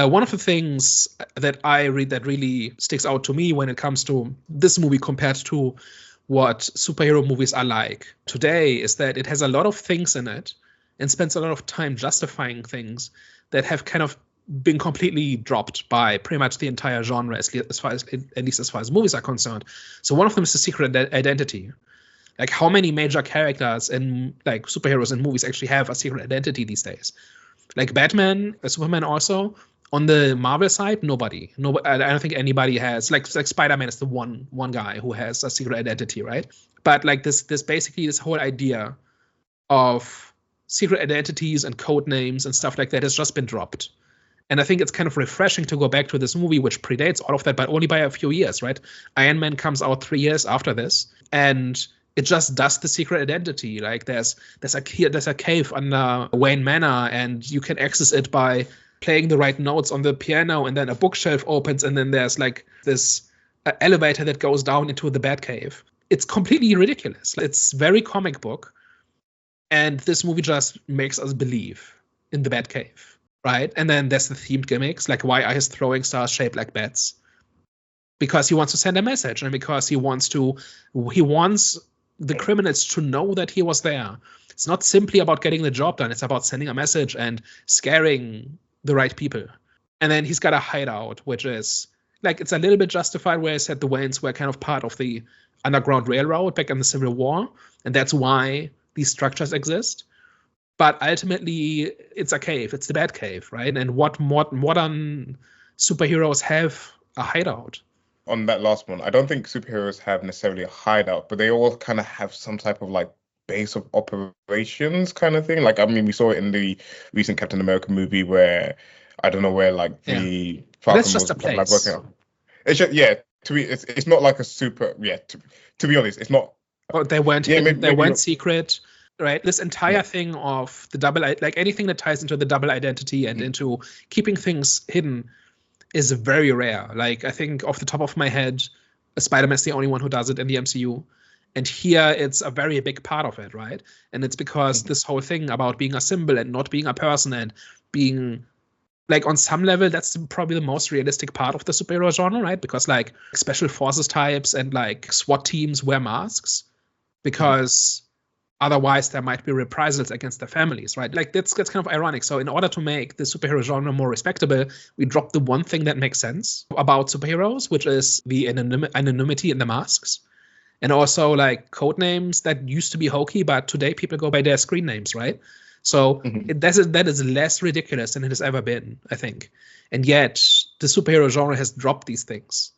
One of the things that I read that really sticks out to me when it comes to this movie compared to what superhero movies are like today is that it has a lot of things in it and spends a lot of time justifying things that have kind of been completely dropped by pretty much the entire genre, at least as far as movies are concerned. So one of them is the secret identity. Like, how many major characters in like superheroes in movies actually have a secret identity these days? Like Batman, Superman also. On the Marvel side, nobody. I don't think anybody has like Spider-Man is the one guy who has a secret identity, right? But like this basically this whole idea of secret identities and code names and stuff like that has just been dropped. And I think it's kind of refreshing to go back to this movie, which predates all of that, but only by a few years, right? Iron Man comes out 3 years after this, and it just does the secret identity. Like there's a cave under Wayne Manor, and you can access it by playing the right notes on the piano, and then a bookshelf opens, and then there's like this elevator that goes down into the Batcave. It's completely ridiculous. It's very comic book, and this movie just makes us believe in the Batcave, right? And then there's the themed gimmicks, like why are his throwing stars shaped like bats? Because he wants to send a message, and because he wants the criminals to know that he was there. It's not simply about getting the job done. It's about sending a message and scaring the right people. And then he's got a hideout, which is like, it's a little bit justified where he said the Waynes were kind of part of the Underground Railroad back in the Civil War, and that's why these structures exist. But ultimately, it's a cave. It's the Batcave, right? And what modern superheroes have a hideout? On that last one, I don't think superheroes have necessarily a hideout, but they all kind of have some type of like base of operations kind of thing. Like, I mean, we saw it in the recent Captain America movie where I don't know where like the Falcon that's just was a place. like working out. It's just, to me, it's not like a super. To be honest, it's not. Oh, they weren't. They weren't secret. Right, this entire thing of the double, like anything that ties into the double identity and into keeping things hidden, is very rare. Like, I think off the top of my head, Spider-Man's the only one who does it in the MCU. And here it's a very big part of it, right? And it's because this whole thing about being a symbol and not being a person and being, like, on some level, that's probably the most realistic part of the superhero genre, right? Because, like, special forces types and, like, SWAT teams wear masks because otherwise there might be reprisals against their families, right? Like, that's kind of ironic. So in order to make the superhero genre more respectable, we drop the one thing that makes sense about superheroes, which is the anonymity in the masks. And also, like, code names that used to be hokey, but today people go by their screen names, right? So that is less ridiculous than it has ever been, I think. And yet the superhero genre has dropped these things.